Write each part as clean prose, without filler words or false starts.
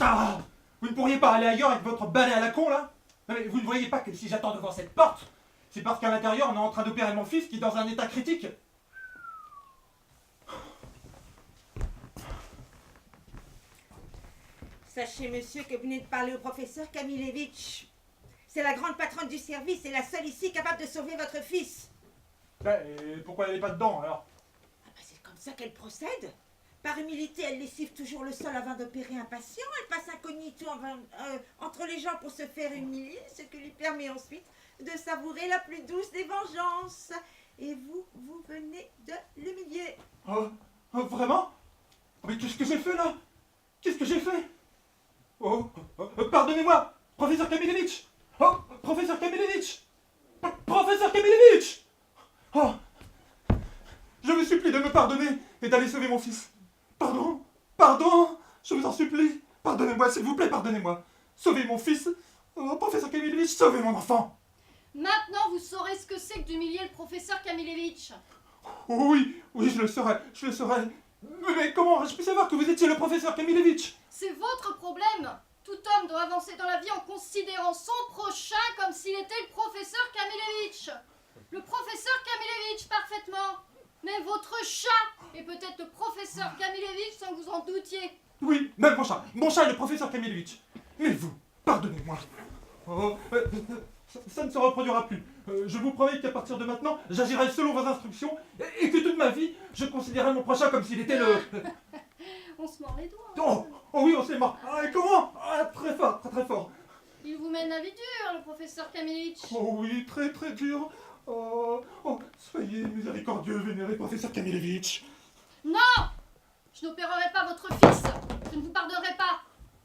Ah, vous ne pourriez pas aller ailleurs avec votre balai à la con, là? Non, mais vous ne voyez pas que si j'attends devant cette porte, c'est parce qu'à l'intérieur, on est en train d'opérer mon fils qui est dans un état critique. Sachez, monsieur, que vous venez de parler au professeur Kamilevitch. C'est la grande patronne du service et la seule ici capable de sauver votre fils. Ben, et pourquoi elle n'est pas dedans, alors? Ah ben, c'est comme ça qu'elle procède. Par humilité, elle lessive toujours le sol avant d'opérer un patient. Elle passe incognito entre les gens pour se faire humilier, ce qui lui permet ensuite de savourer la plus douce des vengeances. Et vous, vous venez de l'humilier. Oh, vraiment? Mais qu'est-ce que j'ai fait, là? Qu'est-ce que j'ai fait? Pardonnez-moi, professeur Kamilevitch! Oh, professeur Kamilevitch! Professeur Kamilevitch! Oh, je vous supplie de me pardonner et d'aller sauver mon fils. Pardon, pardon, je vous en supplie. Pardonnez-moi, s'il vous plaît, pardonnez-moi. Sauvez mon fils. Oh, professeur Kamilevitch, sauvez mon enfant. Maintenant, vous saurez ce que c'est que d'humilier le professeur Kamilevitch. Oh, oui, oui, je le saurai. Mais comment ai-je pu savoir que vous étiez le professeur Kamilevitch? C'est votre problème. Tout homme doit avancer dans la vie en considérant son prochain comme s'il était le professeur Kamilevitch. Le professeur Kamilevitch, parfaitement. Mais votre chat est peut-être le professeur Kamilevitch sans que vous en doutiez. Oui, même mon chat est le professeur Kamilevitch. Mais vous, pardonnez-moi. Oh, ça ne se reproduira plus. Je vous promets qu'à partir de maintenant, j'agirai selon vos instructions et que toute ma vie, je considérerai mon prochain comme s'il était le... On se mord les doigts. Oh oui, on s'est mort. Ah, et comment? Ah, très fort, très très fort. Il vous mène la vie dure, le professeur Kamilevitch. Oh oui, très très dur. Oh, soyez miséricordieux, vénéré professeur Kamilevitch. Non! Je n'opérerai pas votre fils. Je ne vous pardonnerai pas.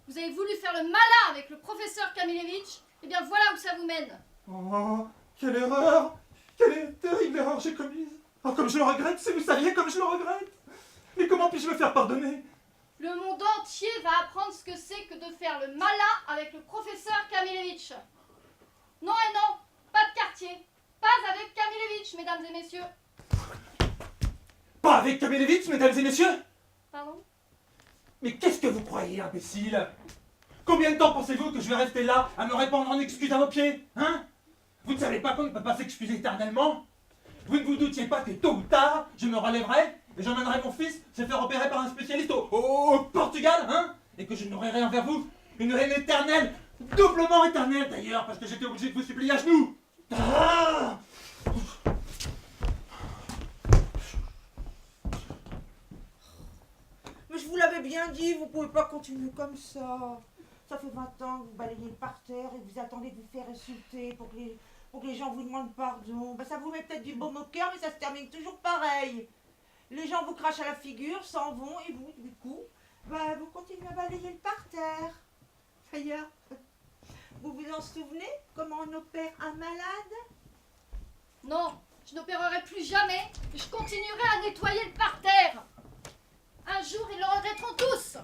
Vous avez voulu faire le malin avec le professeur Kamilevitch. Eh bien voilà où ça vous mène. Oh, quelle erreur! Quelle terrible erreur j'ai commise! Oh, comme je le regrette, si vous saviez comme je le regrette! Mais comment puis-je me faire pardonner? Le monde entier va apprendre ce que c'est que de faire le malin avec le professeur Kamilevitch. Non et non, pas de quartier. Pas avec Kamilevitch, mesdames et messieurs. Pas avec Kamilevitch, mesdames et messieurs! Pardon? Mais qu'est-ce que vous croyez, imbécile? Combien de temps pensez-vous que je vais rester là à me répandre en excuses à vos pieds? Hein? Vous ne savez pas qu'on ne peut pas s'excuser éternellement? Vous ne vous doutiez pas que tôt ou tard, je me relèverai et j'emmènerai mon fils se faire opérer par un spécialiste au Portugal, hein? Et que je n'aurai rien envers vous, une haine éternelle, doublement éternelle d'ailleurs, parce que j'étais obligé de vous supplier à genoux. Ah! Mais je vous l'avais bien dit, vous pouvez pas continuer comme ça. Ça fait 20 ans que vous balayez le parterre et vous attendez de vous faire insulter pour que les gens vous demandent pardon. Ben, ça vous met peut-être du baume au cœur, mais ça se termine toujours pareil. Les gens vous crachent à la figure, s'en vont, et vous, du coup, ben, vous continuez à balayer le parterre. D'ailleurs, vous vous en souvenez comment on opère un malade? Non, je n'opérerai plus jamais et je continuerai à nettoyer le parterre. Un jour, ils le regretteront tous.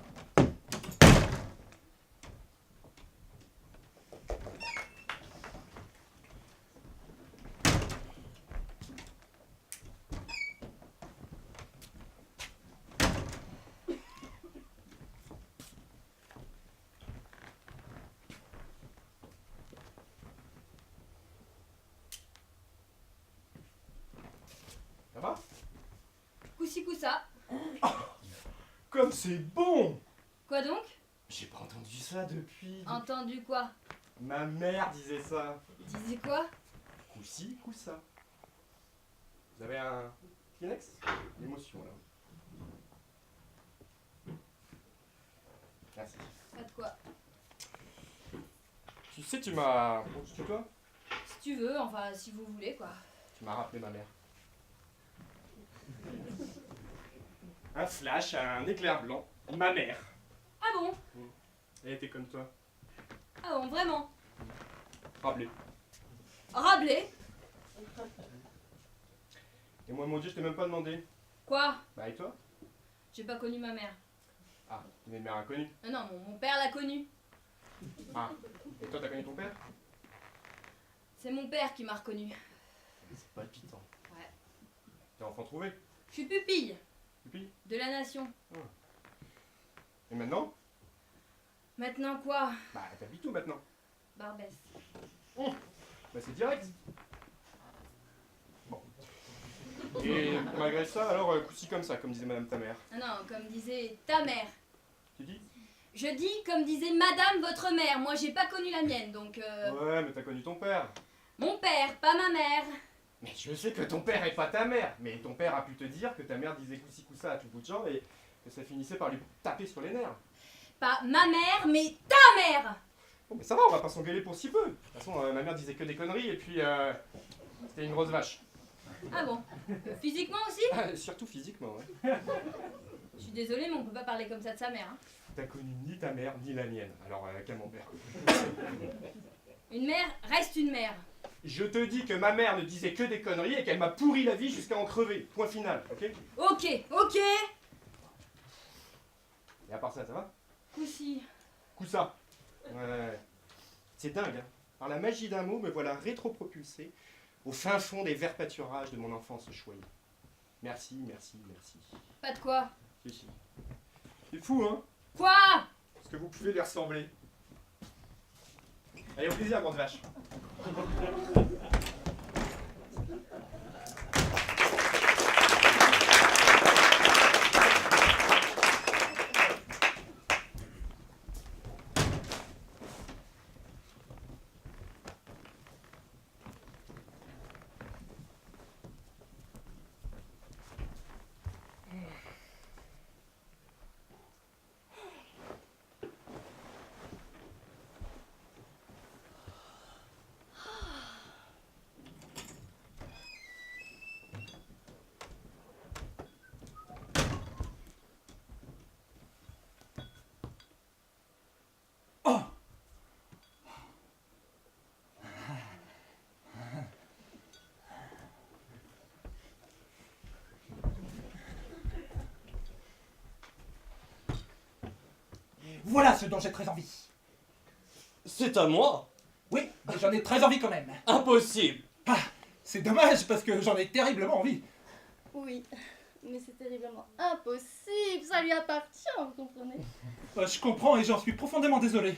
Ça va? Coussi coussa. Comme c'est bon! Quoi donc? J'ai pas entendu ça depuis. Entendu quoi? Ma mère disait ça. Disais quoi? Coussi, coussa. Vous avez un Kleenex? L'émotion là. Merci. Pas de quoi? Tu sais, tu m'as. Bon, tu tutoies? Si tu veux, enfin, si vous voulez, quoi. Tu m'as rappelé ma mère. Un flash, un éclair blanc. Ma mère. Ah bon? Elle était comme toi. Ah bon, vraiment? Rappelé. Rabelais? Et moi, mon Dieu, je t'ai même pas demandé. Quoi? Bah, et toi? J'ai pas connu ma mère. Ah, t'es une mère inconnue. Ah non, mon père l'a connue. Ah, et toi, t'as connu ton père? C'est mon père qui m'a reconnue. C'est palpitant. Ouais. T'es enfant trouvé? Je suis pupille Pupille? de la nation. Et maintenant? Maintenant quoi? Bah, t'habites où maintenant? Barbès. Bah, c'est direct. Bon. Et malgré ça, alors, coup-ci comme ça, comme disait madame ta mère. Ah non, comme disait ta mère. Tu dis? Je dis comme disait madame votre mère. Moi, j'ai pas connu la mienne, donc Ouais, mais t'as connu ton père. Mon père, pas ma mère. Mais je sais que ton père est pas ta mère. Mais ton père a pu te dire que ta mère disait coup-ci coup-ça à tout bout de champ et que ça finissait par lui taper sur les nerfs. Pas ma mère, mais ta mère. Bon, mais ça va, on va pas s'engueuler pour si peu. De toute façon, ma mère disait que des conneries et puis c'était une grosse vache. Ah bon? Physiquement aussi? Surtout physiquement, ouais. Je suis désolée, mais on peut pas parler comme ça de sa mère. Hein. T'as connu ni ta mère ni la mienne. Alors, camembert. Une mère reste une mère. Je te dis que ma mère ne disait que des conneries et qu'elle m'a pourri la vie jusqu'à en crever. Point final, ok? Ok. Et à part ça va? Aussi. Coup ça. Ouais. C'est dingue, hein. Par la magie d'un mot, me voilà rétropropulsé au fin fond des verts pâturages de mon enfance choyée. Merci. Pas de quoi? Si. C'est fou, hein? Quoi? Parce que vous pouvez lui ressembler. Allez, au plaisir, grande vache. Voilà ce dont j'ai très envie. C'est à moi? Oui, mais j'en ai très envie quand même. Impossible! Ah, c'est dommage parce que j'en ai terriblement envie. Oui, mais c'est terriblement impossible, ça lui appartient, vous comprenez? Je comprends et j'en suis profondément désolé.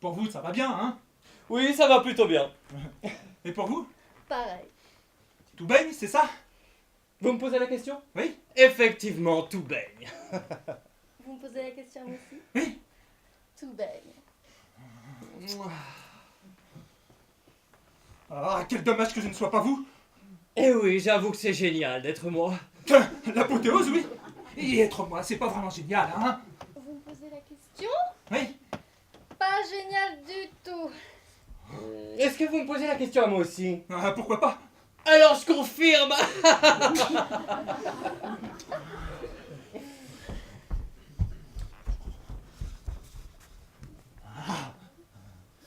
Pour vous, ça va bien, hein? Oui, ça va plutôt bien. Et pour vous? Pareil. Tout baigne, c'est ça? Vous me posez la question? Oui? Effectivement, tout baigne. Vous me posez la question aussi? Oui. Tout baigne. Ah, quel dommage que je ne sois pas vous. Eh oui, j'avoue que c'est génial d'être moi. L'apothéose, oui. Et être moi, c'est pas vraiment génial, hein? Vous me posez la question? Oui. Pas génial du tout. Est-ce que vous me posez la question à moi aussi? Ah, pourquoi pas? Alors je confirme.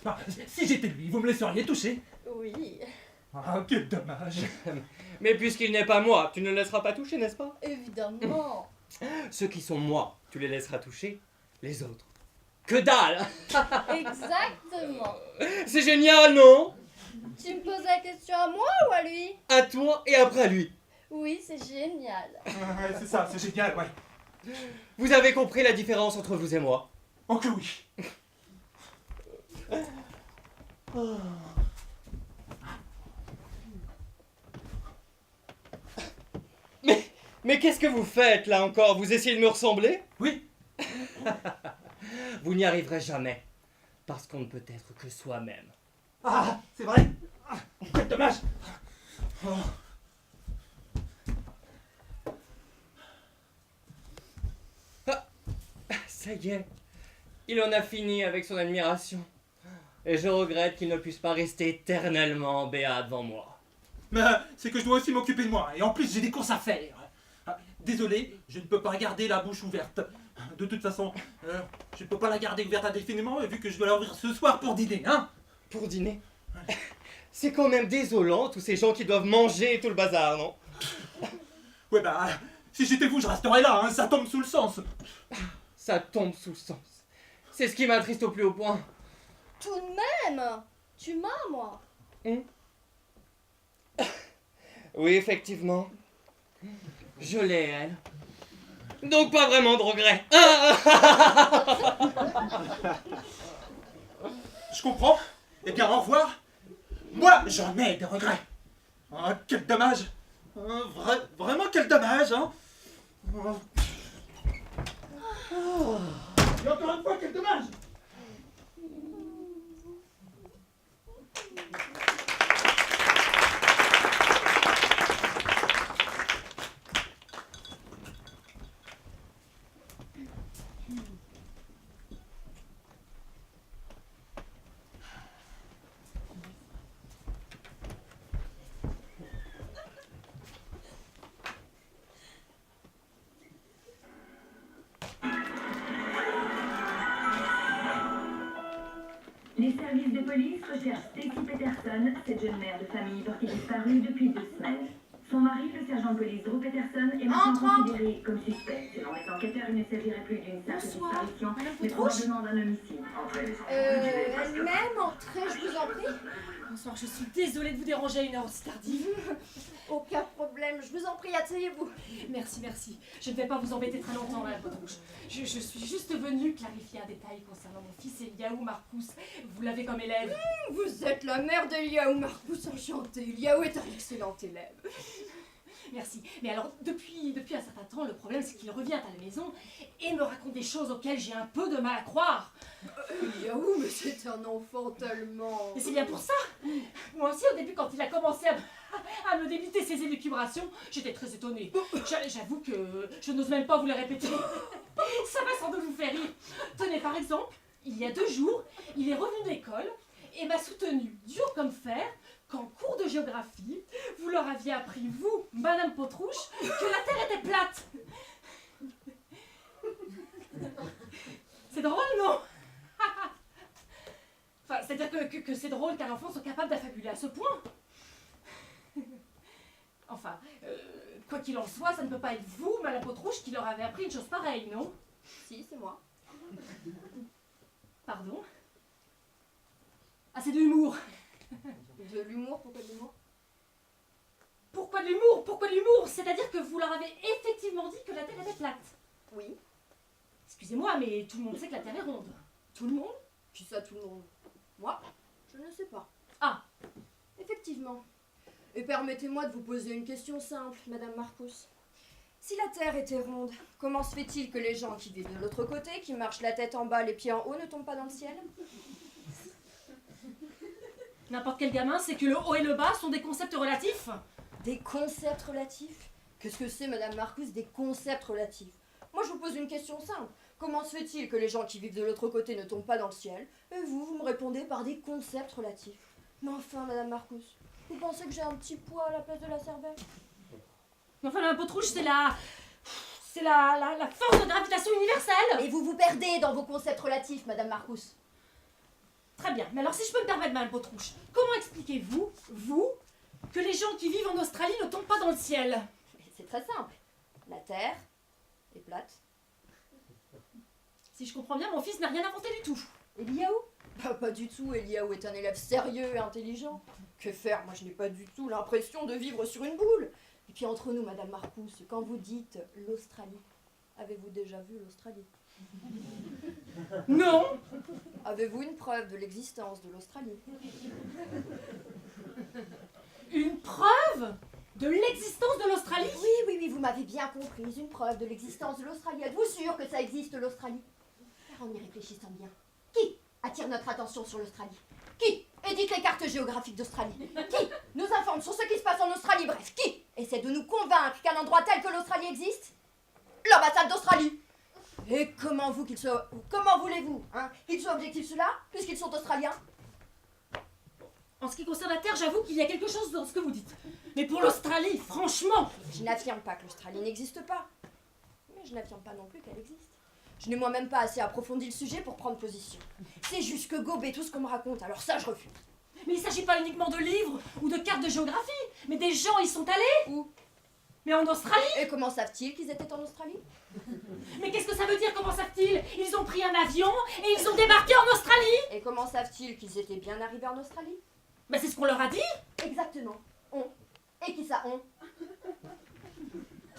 Ah, si j'étais lui, vous me laisseriez toucher? Oui, Ah, quel dommage. Mais puisqu'il n'est pas moi, tu ne le laisseras pas toucher, n'est-ce pas? évidemment. Ceux qui sont moi, tu les laisseras toucher. Les autres, que dalle. Exactement. C'est génial, non? Tu me poses la question à moi ou à lui? À toi et après à lui. Oui, c'est génial. Ouais, c'est ça, c'est génial, ouais. Vous avez compris la différence entre vous et moi? Oh que oui. Mais qu'est-ce que vous faites là encore? Vous essayez de me ressembler? Oui. Vous n'y arriverez jamais. Parce qu'on ne peut être que soi-même. Ah, c'est vrai. Ah, quel dommage. Oh. Ça y est, il en a fini avec son admiration. Et je regrette qu'il ne puisse pas rester éternellement béat devant moi. Mais c'est que je dois aussi m'occuper de moi. Et en plus, j'ai des courses à faire. Ah, désolé, je ne peux pas garder la bouche ouverte. De toute façon, je ne peux pas la garder ouverte indéfiniment vu que je dois la ouvrir ce soir pour dîner, hein. Pour dîner? C'est quand même désolant, tous ces gens qui doivent manger et tout le bazar, non? Ouais, bah, si j'étais vous, je resterais là, hein. Ça tombe sous le sens. Ça tombe sous le sens. C'est ce qui m'attriste au plus haut point. Tout de même, tu m'as, moi. Oui, effectivement. Je l'ai, elle. Donc pas vraiment de regrets. Je comprends. Eh bien, au revoir. Moi, j'en ai des regrets. Ah, quel dommage. Vraiment, quel dommage, hein. Et encore une fois, quel dommage. Les services de police recherchent Stacy Peterson, cette jeune mère de famille portée disparue depuis 2 semaines. Son mari, le sergent de police Drew Peterson, est maintenant considéré comme suspect. Selon les enquêteurs, il ne s'agirait plus d'une simple disparition, mais probablement d'un homicide. Elle-même, entrez, je vous en prie. Bonsoir, je suis désolée de vous déranger à une heure aussi tardive. Aucun problème, je vous en prie, asseyez-vous. Merci, merci. Je ne vais pas vous embêter très longtemps, Madame Potrouche. Je suis juste venue clarifier un détail concernant mon fils Eliaou Marcus. Vous l'avez comme élève. Vous êtes la mère d'Eliaou Marcus, enchantée. Eliaou est un excellent élève. Merci. Mais alors, depuis un certain temps, le problème c'est qu'il revient à la maison et me raconte des choses auxquelles j'ai un peu de mal à croire. Eliaou, mais c'est un enfant tellement... Et c'est bien pour ça. Moi aussi, au début, quand il a commencé à me débiter ses élucubrations, j'étais très étonnée. J'avoue que je n'ose même pas vous les répéter. Ça va sans doute vous faire rire. Tenez, par exemple, il y a 2 jours, il est revenu de l'école et m'a soutenu, dur comme fer, qu'en cours de géographie, vous leur aviez appris, vous, Madame Potrouche, que la Terre était plate. C'est drôle, non? Enfin, c'est-à-dire que c'est drôle qu'un enfant soit capable d'affabuler à ce point. Enfin, quoi qu'il en soit, ça ne peut pas être vous, Madame Potrouche, qui leur avez appris une chose pareille, non? Si, c'est moi. Pardon? Ah, c'est de l'humour. De l'humour, pourquoi de l'humour? Pourquoi de l'humour? Pourquoi de l'humour? C'est-à-dire que vous leur avez effectivement dit que la Terre était plate. Oui. Excusez-moi, mais tout le monde sait que la Terre est ronde. Tout le monde? Qui ça, tout le monde? Moi, je ne sais pas. Ah. Effectivement. Et permettez-moi de vous poser une question simple, Madame Marcus. Si la Terre était ronde, comment se fait-il que les gens qui vivent de l'autre côté, qui marchent la tête en bas, les pieds en haut, ne tombent pas dans le ciel? N'importe quel gamin sait que le haut et le bas sont des concepts relatifs. Des concepts relatifs? Qu'est-ce que c'est, Madame Marcus, des concepts relatifs? Moi, je vous pose une question simple. Comment se fait-il que les gens qui vivent de l'autre côté ne tombent pas dans le ciel? Et vous me répondez par des concepts relatifs. Mais enfin, Madame Marcus, vous pensez que j'ai un petit poids à la place de la cervelle? Mais enfin, la Potrouche, c'est la force de gravitation universelle. Et vous vous perdez dans vos concepts relatifs, Madame Marcus. Très bien, mais alors si je peux me permettre, Madame Potrouche, comment expliquez-vous, vous, que les gens qui vivent en Australie ne tombent pas dans le ciel? C'est très simple. La Terre est plate. Si je comprends bien, mon fils n'a rien inventé du tout. Eliaou? Pas du tout, Eliaou est un élève sérieux et intelligent. Que faire? Moi, je n'ai pas du tout l'impression de vivre sur une boule. Et puis entre nous, Madame Marcus, quand vous dites l'Australie, avez-vous déjà vu l'Australie? Non. Avez-vous une preuve de l'existence de l'Australie? Une preuve de l'existence de l'Australie? Oui, vous m'avez bien comprise. Une preuve de l'existence de l'Australie. Êtes-vous sûr que ça existe, l'Australie? En y réfléchissant bien. Qui attire notre attention sur l'Australie? Qui édite les cartes géographiques d'Australie? Qui nous informe sur ce qui se passe en Australie? Bref, qui essaie de nous convaincre qu'un endroit tel que l'Australie existe? L'ambassade d'Australie. Et comment voulez-vous qu'ils soient objectifs ceux-là, puisqu'ils sont australiens? En ce qui concerne la Terre, j'avoue qu'il y a quelque chose dans ce que vous dites. Mais pour l'Australie, franchement... Je n'affirme pas que l'Australie n'existe pas. Mais je n'affirme pas non plus qu'elle existe. Je n'ai moi-même pas assez approfondi le sujet pour prendre position. C'est juste que gober tout ce qu'on me raconte, alors ça je refuse. Mais il ne s'agit pas uniquement de livres ou de cartes de géographie, mais des gens y sont allés. Où? Mais en Australie. Et comment savent-ils qu'ils étaient en Australie? Mais qu'est-ce que ça veut dire, comment savent-ils? Ils ont pris un avion et ils ont débarqué en Australie. Et comment savent-ils qu'ils étaient bien arrivés en Australie? Ben c'est ce qu'on leur a dit. Exactement. On. Et qui ça, on?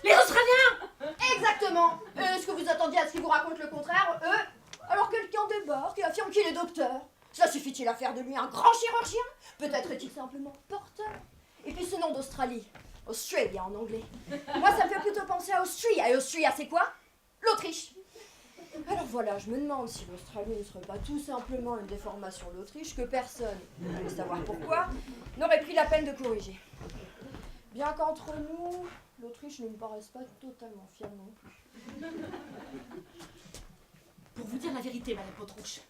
Les Australiens. Exactement. Eux. vous vous attendiez à ce qu'ils vous racontent le contraire, eux? Alors quelqu'un débarque et affirme qu'il est docteur. Cela suffit-il à faire de lui un grand chirurgien? Peut-être est-il simplement porteur. Et puis ce nom d'Australie, Australia en anglais. Moi, ça me fait plutôt penser à Austria. Et Austria, c'est quoi? L'Autriche. Alors voilà, je me demande si l'Australie ne serait pas tout simplement une déformation de l'Autriche que personne, ne veut savoir pourquoi, n'aurait pris la peine de corriger. Bien qu'entre nous, l'Autriche ne me paraisse pas totalement fière non plus. Pour vous dire la vérité, Madame Potrouche,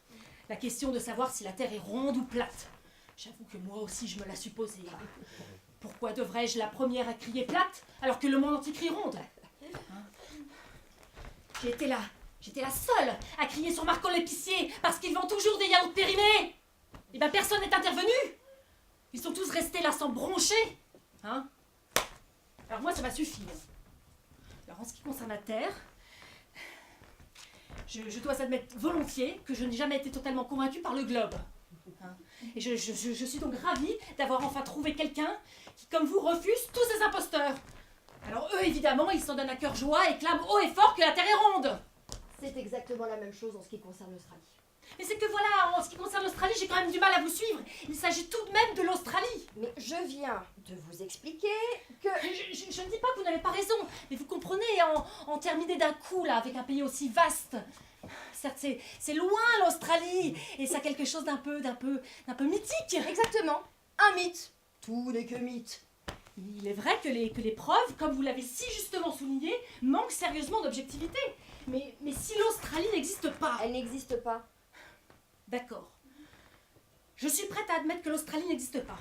la question de savoir si la Terre est ronde ou plate, j'avoue que moi aussi je me la suis posée. Pourquoi devrais-je la première à crier plate alors que le monde entier crie ronde? Hein? J'étais la seule à crier sur Marcon l'épicier parce qu'ils vendent toujours des yaourts périmés. Et ben personne n'est intervenu. Ils sont tous restés là sans broncher. Hein? Alors moi ça m'a suffi. Alors en ce qui concerne la Terre, je dois admettre volontiers que je n'ai jamais été totalement convaincue par le globe. Hein? Et je suis donc ravie d'avoir enfin trouvé quelqu'un qui, comme vous, refuse tous ces imposteurs. Alors eux, évidemment, ils s'en donnent à cœur joie et clament haut et fort que la Terre est ronde. C'est exactement la même chose en ce qui concerne l'Australie. Mais c'est que voilà, en ce qui concerne l'Australie, j'ai quand même du mal à vous suivre. Il s'agit tout de même de l'Australie. Mais je viens de vous expliquer que... Je ne dis pas que vous n'avez pas raison, mais vous comprenez, en terminer d'un coup, là, avec un pays aussi vaste. Certes, c'est loin l'Australie, et ça a quelque chose d'un peu mythique. Exactement, un mythe. Tout n'est que mythe. Il est vrai que les preuves, comme vous l'avez si justement souligné, manquent sérieusement d'objectivité. Mais si l'Australie n'existe pas... Elle n'existe pas. D'accord. Je suis prête à admettre que l'Australie n'existe pas.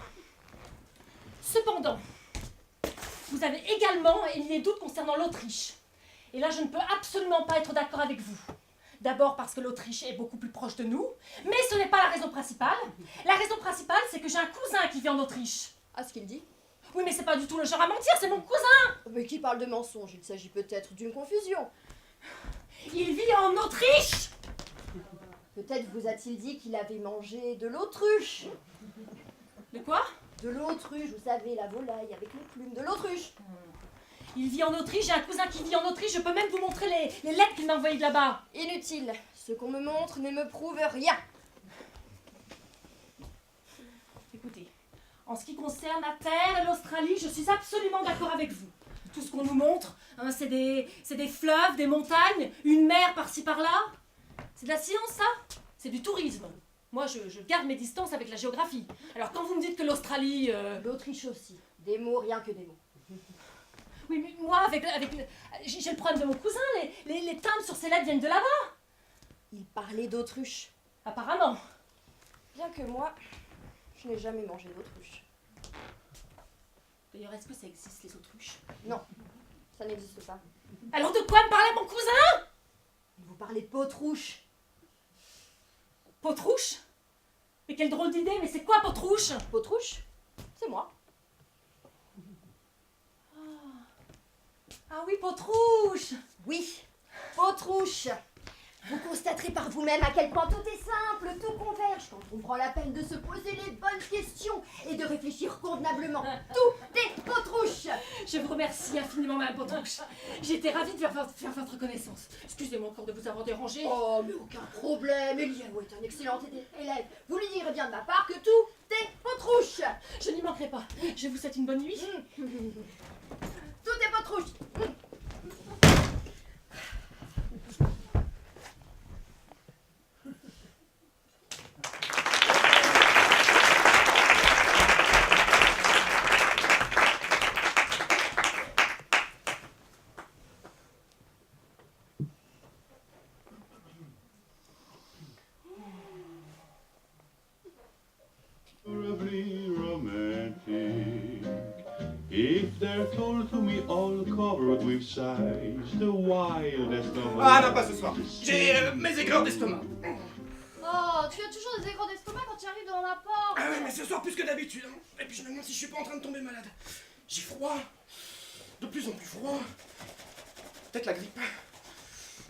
Cependant, vous avez également émis des doutes concernant l'Autriche. Et là, je ne peux absolument pas être d'accord avec vous. D'abord parce que l'Autriche est beaucoup plus proche de nous, mais ce n'est pas la raison principale. La raison principale, c'est que j'ai un cousin qui vit en Autriche. Ah, ce qu'il dit? Oui, mais c'est pas du tout le genre à mentir, c'est mon cousin. Mais qui parle de mensonge? Il s'agit peut-être d'une confusion. Il vit en Autriche. Peut-être vous a-t-il dit qu'il avait mangé de l'autruche. De quoi? De l'autruche, vous savez, la volaille avec les plumes, de l'autruche. Il vit en Autriche, j'ai un cousin qui vit en Autriche, je peux même vous montrer les lettres qu'il m'a envoyées de là-bas. Inutile, ce qu'on me montre ne me prouve rien. Écoutez, en ce qui concerne la Terre et l'Australie, je suis absolument d'accord avec vous. Tout ce qu'on nous montre, hein, c'est des fleuves, des montagnes, une mer par-ci par-là. C'est de la science, ça? C'est du tourisme. Moi, je garde mes distances avec la géographie. Alors quand vous me dites que l'Australie... L'Autriche aussi. Des mots, rien que des mots. Oui, mais moi, j'ai le problème de mon cousin. Les timbres sur ces lettres viennent de là-bas. Il parlait d'autruche. Apparemment. Bien que moi, je n'ai jamais mangé d'autruche. D'ailleurs, est-ce que ça existe, les autruches? Non, ça n'existe pas. Alors de quoi me parlait mon cousin? Vous parlez de potrouche. Potrouche? Mais quelle drôle d'idée, mais c'est quoi potrouche? Potrouche? C'est moi. Ah oui, potrouche! Oui, potrouche. Vous constaterez par vous-même à quel point tout est simple, tout converge quand on prend la peine de se poser les bonnes questions et de réfléchir convenablement. Tout est potrouche. Je vous remercie infiniment, Madame Potrouche. J'étais ravie de faire votre connaissance. Excusez-moi encore de vous avoir dérangé. Oh, mais aucun problème. Eliaou est un excellent élève. Vous lui direz bien de ma part que tout est potrouche. Je n'y manquerai pas. Je vous souhaite une bonne nuit. Tout est potrouche. Terribly romantic. If they're told to me all covered with sighs, the wildest of Ah non, pas ce soir. J'ai mes éclairs d'estomac. Oh, tu as toujours des écrans d'estomac quand tu arrives devant la porte. Ah ouais, mais ce soir plus que d'habitude. Hein. Et puis je me demande si je suis pas en train de tomber malade. J'ai froid. De plus en plus froid. Peut-être la grippe.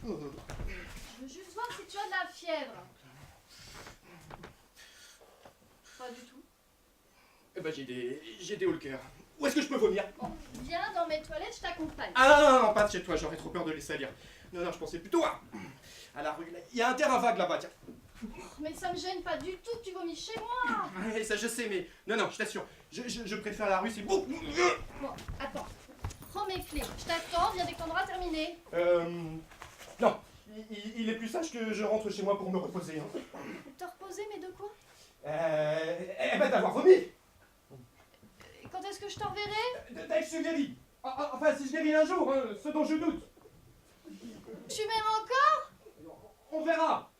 Oh. Je veux juste voir si tu as de la fièvre. Pas du tout. Eh ben j'ai des hauts le cœur. Où est-ce que je peux vomir? Bon, viens dans mes toilettes, je t'accompagne. Ah non, pas de chez toi, j'aurais trop peur de les salir. Non, je pensais plutôt à la rue. Il y a un terrain vague là-bas, tiens. Mais ça me gêne pas du tout que tu vomisses chez moi. Ouais, ça je sais, mais... Non, je t'assure. Je préfère la rue, c'est beaucoup mieux. Bon, attends. Prends mes clés. Je t'attends, viens dès qu'on aura terminé. Non. Il est plus sage que je rentre chez moi pour me reposer. Hein. Te reposer, mais de quoi? Eh ben d'avoir vomi. Et quand est-ce que je t'en reverrai? Dès que je suis guéri. Enfin, si je guéris un jour, hein, ce dont je doute. Tu m'aimes encore? On verra.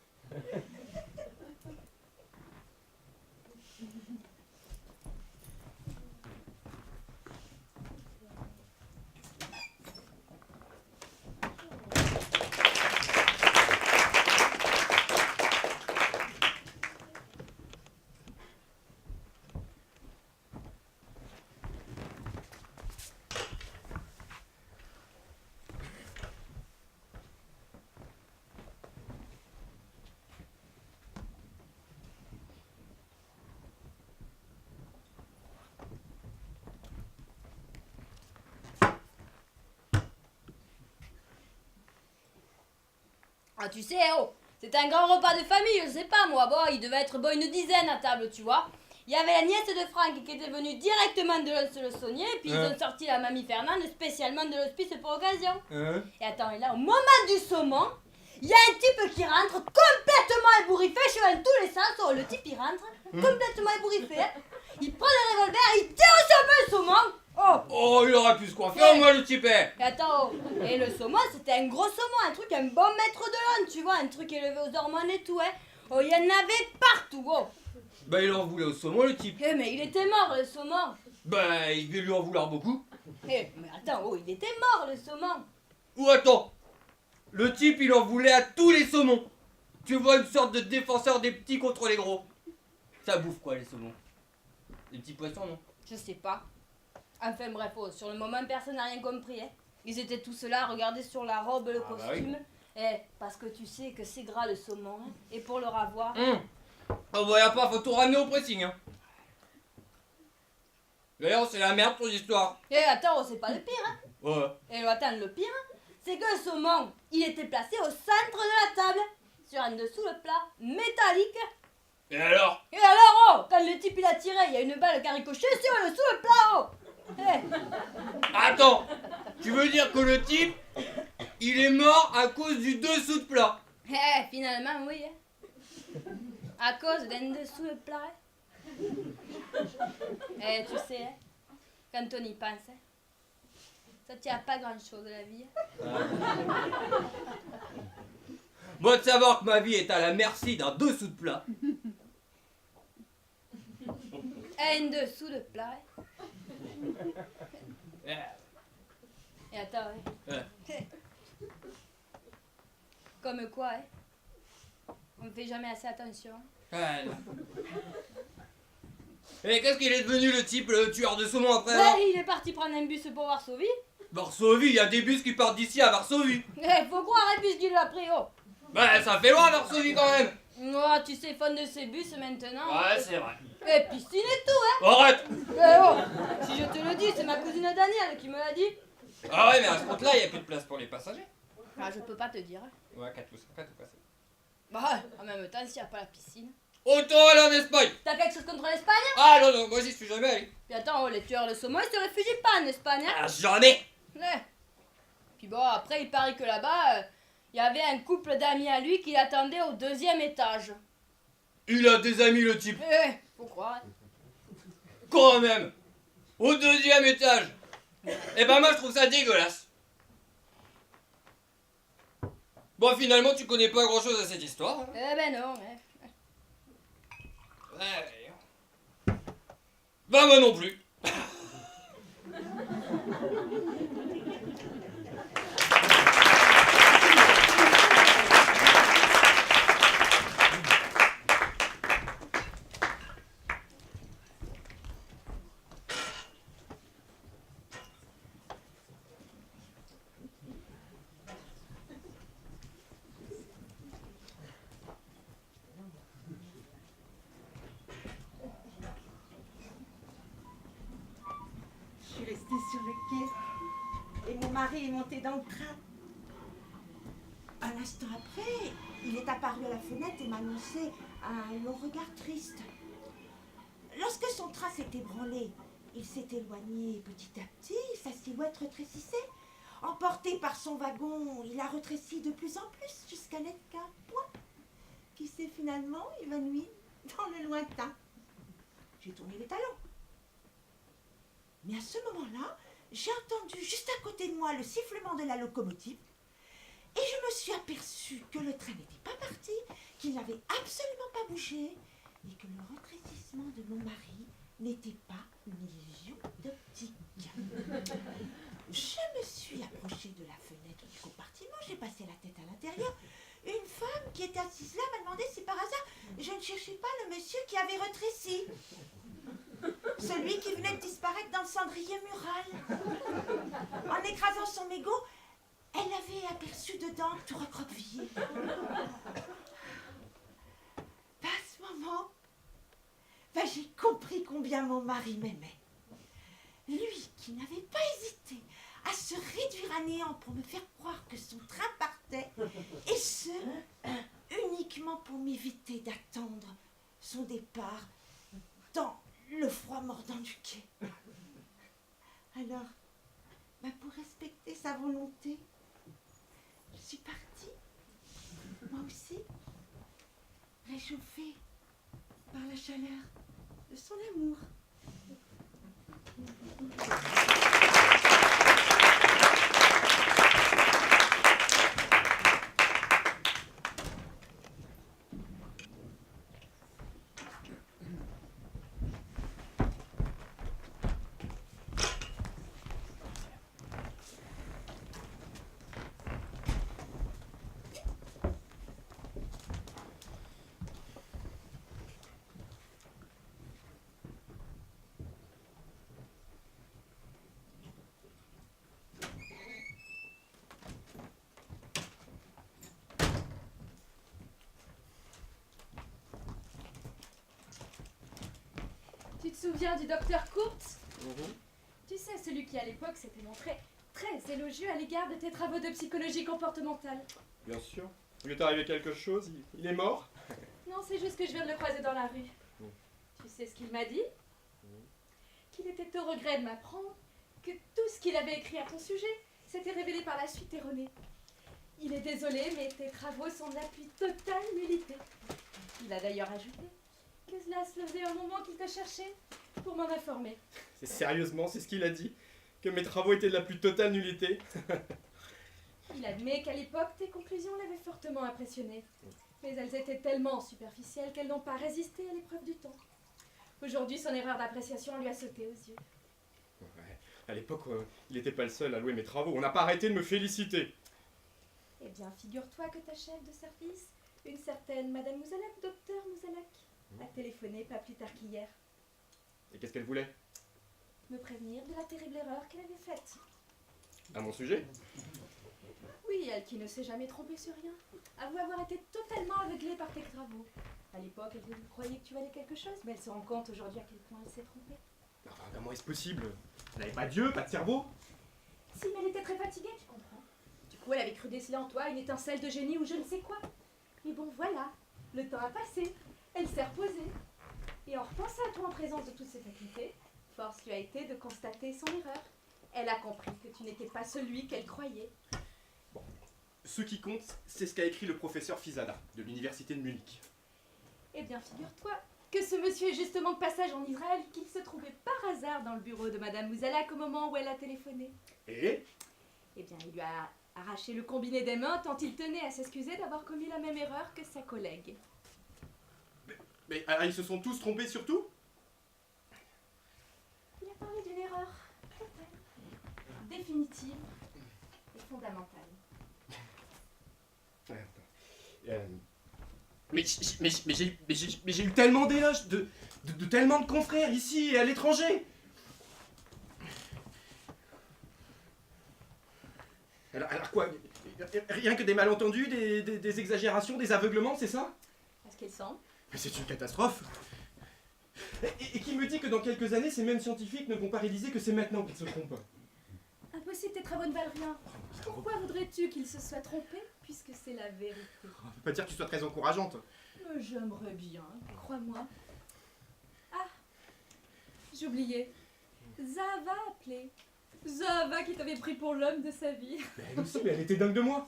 Ah, tu sais, oh, c'était un grand repas de famille, je sais pas moi. Bon, il devait être une dizaine à table, tu vois. Il y avait la nièce de Franck qui était venue directement de Lons-le-Saunier, et puis ils ont sorti la mamie Fernande spécialement de l'hospice pour l'occasion. Et attends, et là, au moment du saumon, il y a un type qui rentre complètement ébouriffé, je vais dans tous les sens. Oh, le type il rentre complètement ébouriffé, il prend le revolver, il tire sur le saumon. Oh, il aurait pu se coiffer, moi, le type. Et attends, et le saumon, c'était un gros saumon, un truc, un bon mètre de long, tu vois, un truc élevé aux hormones et tout, hein. Oh, il y en avait partout, oh. Bah, il en voulait au saumon, le type. Eh, mais il était mort, le saumon. Bah, il devait lui en vouloir beaucoup. Eh, mais attends, oh, il était mort, le saumon. Ou attends, le type, il en voulait à tous les saumons. Tu vois, une sorte de défenseur des petits contre les gros. Ça bouffe quoi, les saumons? Des petits poissons, non? Je sais pas. Enfin bref, oh, sur le moment, personne n'a rien compris, hein. Ils étaient tous là à regarder sur la robe, le costume. Bah oui. Eh, parce que tu sais que c'est gras le saumon, hein. Et pour le ravoir... Oh bah y'a pas, faut tout ramener au pressing, hein. D'ailleurs, c'est la merde ton histoire. Eh, attends, oh, c'est pas le pire, hein. Ouais. Et attends, le pire, c'est que le saumon, il était placé au centre de la table, sur un dessous le plat métallique. Et alors? Et alors, oh, quand le type il a tiré, il y a une balle qui a ricoché sur le dessous le plat, oh. Eh. Attends, tu veux dire que le type, il est mort à cause du dessous de plat? Eh, finalement, oui, hein. À cause d'un dessous le plat, hein. Eh, tu sais, hein, quand on y pense, hein, ça tient à pas grand-chose la vie. Moi de savoir que ma vie est à la merci d'un dessous de plat. Un dessous de plat, hein. Et attends, hein. Comme quoi, hein. On ne fait jamais assez attention. Et qu'est-ce qu'il est devenu le type, le tueur de saumon après? Ouais, il est parti prendre un bus pour Varsovie. Varsovie, il y a des bus qui partent d'ici à Varsovie. Eh, faut croire un bus qu'il l'a pris, oh. Bah ça fait loin Varsovie quand même. Oh, tu sais, fan de ces bus maintenant. Ouais, c'est vrai. Et piscine et tout, hein. Arrête. Eh oh, si je te le dis, c'est ma cousine Danielle qui me l'a dit. Ah ouais, mais à ce compte-là, il n'y a plus de place pour les passagers. Ah, je peux pas te dire. Ouais, 4 ou 5, tout passer. Bah, en même temps, s'il n'y a pas la piscine. Autant aller en Espagne. T'as quelque chose contre l'Espagne? Ah non, non, moi j'y suis jamais allé. Puis attends, oh, les tueurs de saumon, ils se réfugient pas en Espagne, hein. Ah, jamais. Ouais. Puis bon, après, il paraît que là-bas, il y avait un couple d'amis à lui qui l'attendait au 2e étage. Il a des amis le type. Eh, faut croire. Quand même. Au 2e étage. Eh ben moi je trouve ça dégueulasse. Bon, finalement, tu connais pas grand-chose à cette histoire. Hein. Eh ben non, mais... Ouais. Bah moi non plus. Je suis restée sur le quai et mon mari est monté dans le train. Un instant après, il est apparu à la fenêtre et m'a annoncé un long regard triste. Lorsque son train s'est ébranlé, il s'est éloigné petit à petit, sa silhouette rétrécissait. Emporté par son wagon, il a rétréci de plus en plus jusqu'à n'être qu'un point qui s'est finalement évanoui dans le lointain. J'ai tourné les talons. Mais à ce moment-là, j'ai entendu juste à côté de moi le sifflement de la locomotive et je me suis aperçue que le train n'était pas parti, qu'il n'avait absolument pas bougé et que le rétrécissement de mon mari n'était pas une illusion d'optique. Je me suis approchée de la fenêtre du compartiment, j'ai passé la tête à l'intérieur. Une femme qui était assise là m'a demandé si par hasard je ne cherchais pas le monsieur qui avait rétréci. Celui qui venait de disparaître dans le cendrier mural. En écrasant son mégot, elle avait aperçu dedans tout recroquevillé. À ce moment, j'ai compris combien mon mari m'aimait. Lui qui n'avait pas hésité à se réduire à néant pour me faire croire que son train partait, et ce, uniquement pour m'éviter d'attendre son départ dans le froid mordant du quai. Alors, pour respecter sa volonté, je suis partie, moi aussi, réchauffée par la chaleur de son amour. Tu te souviens du docteur Kurtz? Tu sais, celui qui à l'époque s'était montré très élogieux à l'égard de tes travaux de psychologie comportementale. Bien sûr. Il est arrivé quelque chose, il est mort. Non, c'est juste que je viens de le croiser dans la rue. Tu sais ce qu'il m'a dit? Qu'il était au regret de m'apprendre que tout ce qu'il avait écrit à ton sujet s'était révélé par la suite erroné. Il est désolé, mais tes travaux sont d'appui totale nullité. Il a d'ailleurs ajouté que cela se faisait au moment qu'il te cherchait pour m'en informer. Sérieusement, c'est ce qu'il a dit? Que mes travaux étaient de la plus totale nullité? Il admet qu'à l'époque, tes conclusions l'avaient fortement impressionné. Mais elles étaient tellement superficielles qu'elles n'ont pas résisté à l'épreuve du temps. Aujourd'hui, son erreur d'appréciation lui a sauté aux yeux. Ouais. À l'époque, il n'était pas le seul à louer mes travaux. On n'a pas arrêté de me féliciter. Eh bien, figure-toi que ta chef de service, une certaine Madame Mouzalak, docteur Mouzalak, a téléphoné pas plus tard qu'hier. Et qu'est-ce qu'elle voulait? Me prévenir de la terrible erreur qu'elle avait faite. À mon sujet? Oui, elle qui ne s'est jamais trompée sur rien, avoue avoir été totalement aveuglée par tes travaux. À l'époque, elle croyait que tu valais quelque chose, mais elle se rend compte aujourd'hui à quel point elle s'est trompée. Enfin, comment est-ce possible? Elle n'avait pas d'yeux, pas de cerveau? Si, mais elle était très fatiguée, tu comprends. Du coup, elle avait cru déceler en toi une étincelle de génie ou je ne sais quoi. Mais bon, voilà, le temps a passé, elle s'est reposée. Et en repensant à toi en présence de toutes ses facultés, force lui a été de constater son erreur. Elle a compris que tu n'étais pas celui qu'elle croyait. Bon, ce qui compte, c'est ce qu'a écrit le professeur Fizada, de l'université de Munich. Eh bien, figure-toi que ce monsieur est justement de passage en Israël, qu'il se trouvait par hasard dans le bureau de Madame Mouzalak au moment où elle a téléphoné. Et? Eh bien, il lui a arraché le combiné des mains tant il tenait à s'excuser d'avoir commis la même erreur que sa collègue. Mais alors, ils se sont tous trompés sur tout? Il a parlé d'une erreur totale, définitive et fondamentale. Mais j'ai eu tellement d'éloges de tellement de confrères ici et à l'étranger. Alors quoi? Rien que des malentendus, des exagérations, des aveuglements, c'est ça? À ce qu'il semble. Mais c'est une catastrophe. Et qui me dit que dans quelques années, ces mêmes scientifiques ne vont pas réaliser que c'est maintenant qu'ils se trompent? Impossible, tes travaux ne valent rien. Pourquoi voudrais-tu qu'ils se soient trompés puisque c'est la vérité. On peut pas dire que tu sois très encourageante. J'aimerais bien, crois-moi. Ah, j'oubliais. Zava a appelé. Zava qui t'avait pris pour l'homme de sa vie. Mais elle aussi, mais elle était dingue de moi.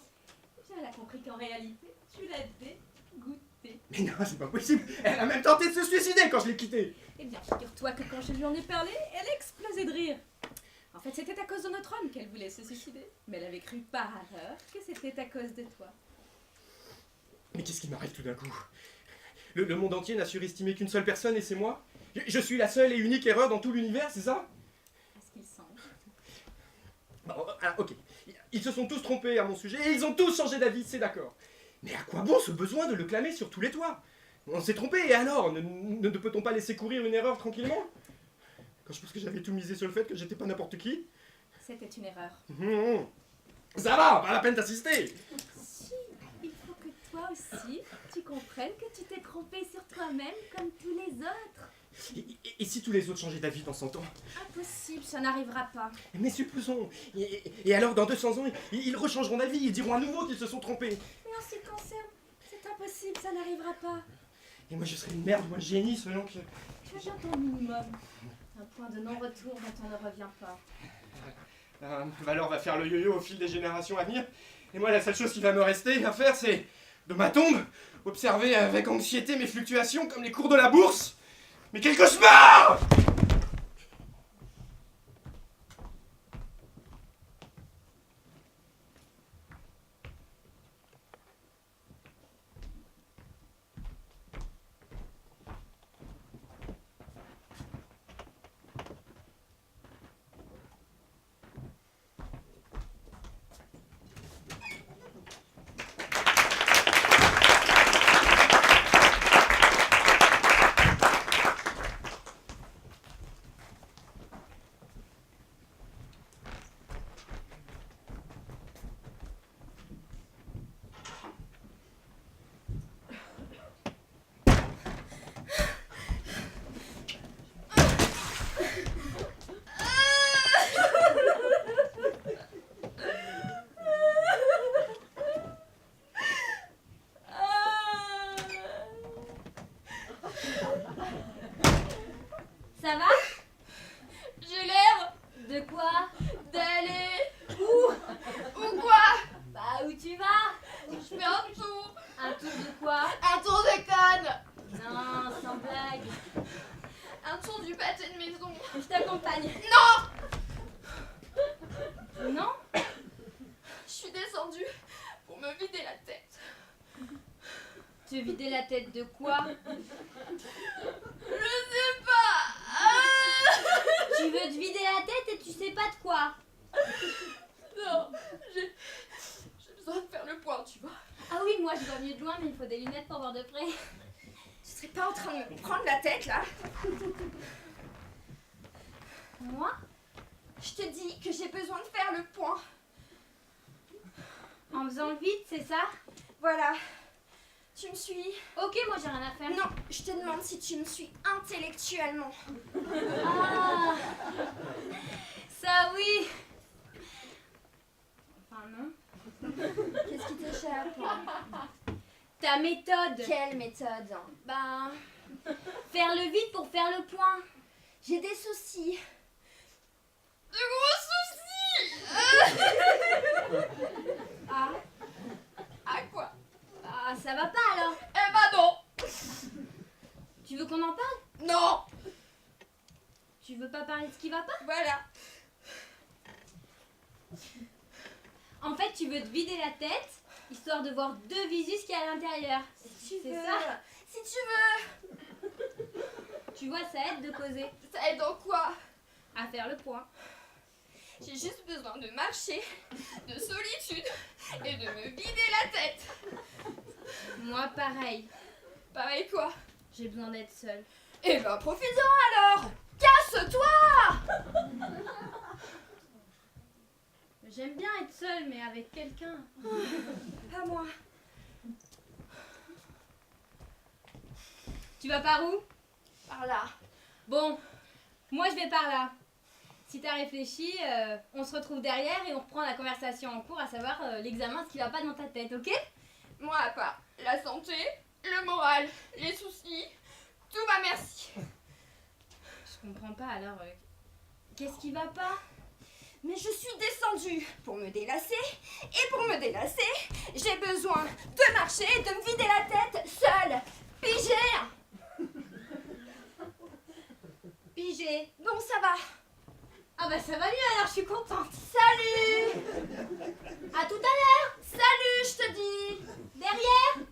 Elle a compris qu'en réalité, tu l'as dégoûtée. Mais non, c'est pas possible. Elle a même tenté de se suicider quand je l'ai quittée. Eh bien, figure-toi que quand je lui en ai parlé, elle explosait de rire. En fait, c'était à cause de notre homme qu'elle voulait se suicider. Mais elle avait cru par erreur que c'était à cause de toi. Mais qu'est-ce qui m'arrive tout d'un coup? Le monde entier n'a surestimé qu'une seule personne et c'est moi? Je suis la seule et unique erreur dans tout l'univers, c'est ça? À ce qu'il semble. Bon, alors, ok. Ils se sont tous trompés à mon sujet et ils ont tous changé d'avis, c'est d'accord. Mais à quoi bon ce besoin de le clamer sur tous les toits? On s'est trompé et alors? Ne peut-on pas laisser courir une erreur tranquillement? Quand je pense que j'avais tout misé sur le fait que j'étais pas n'importe qui. C'était une erreur. Ça va, pas la peine d'assister. Si, il faut que toi aussi, tu comprennes que tu t'es trompé sur toi-même comme tous les autres. Et si tous les autres changeaient d'avis dans 100 ans? Impossible, ça n'arrivera pas. Mais supposons. Et alors dans 200 ans, ils rechangeront d'avis, ils diront à nouveau qu'ils se sont trompés. Mais en ce qui te concerne, c'est impossible, ça n'arrivera pas. Et moi je serais une merde ou un génie selon que... Tu as bien ton minimum. Un point de non-retour dont on ne revient pas. Valor va faire le yo-yo au fil des générations à venir. Et moi la seule chose qui va me rester à faire c'est, de ma tombe, observer avec anxiété mes fluctuations comme les cours de la bourse. Mais quel cauchemar! Ça va? J'ai l'air De quoi? d'aller Où? ou quoi? Bah où tu vas? Je fais un tour. Un tour de quoi? Un tour de conne. Non, sans blague. Un tour du pâté de maison. Je t'accompagne. Non! Non? Je suis descendue pour me vider la tête. Tu veux vider la tête de quoi? Je sais pas. Tu veux te vider la tête et tu sais pas de quoi? Non, j'ai besoin de faire le point, tu vois. Ah oui, moi je vois mieux de loin, mais il faut des lunettes pour voir de près. Tu serais pas en train de me prendre la tête là? Moi? Je te dis que j'ai besoin de faire le point. En faisant le vide, c'est ça? Voilà. Tu me suis? Ok, moi j'ai rien à faire. Non, je te demande si tu me suis intellectuellement. Ah, ça oui. Enfin non. Qu'est-ce qui t'échappe? Ta méthode. Quelle méthode? Ben, faire le vide pour faire le point. J'ai des soucis. De gros soucis. Ah, À quoi? bah ça va pas alors. Eh ben non. Tu veux qu'on en parle? Non. Tu veux pas parler de ce qui va pas? Voilà. En fait, tu veux te vider la tête, histoire de voir deux visus qu'il y a à l'intérieur. Si tu C'est veux. ça? Si tu veux. Tu vois, ça aide de causer. Ça aide en quoi? À faire le point. J'ai juste besoin de marcher, de solitude et de me vider la tête. Moi, pareil. Pareil quoi? J'ai besoin d'être seule. Eh ben profites-en alors. Casse-toi. J'aime bien être seule, mais avec quelqu'un. À moi. Tu vas par où? Par là. Bon, moi je vais par là. Si t'as réfléchi, on se retrouve derrière et on reprend la conversation en cours, à savoir l'examen, ce qui va pas dans ta tête, ok? Moi, à part la santé, le moral, les soucis, tout va merci. Je comprends pas, alors, qu'est-ce qui va pas? Mais je suis descendue pour me délasser, et pour me délasser, j'ai besoin de marcher, de me vider la tête seule. Pigé? Pigé. Bon, ça va. Ah bah ça va mieux alors, je suis contente. Salut! À tout à l'heure. Salut, je te dis! Derrière.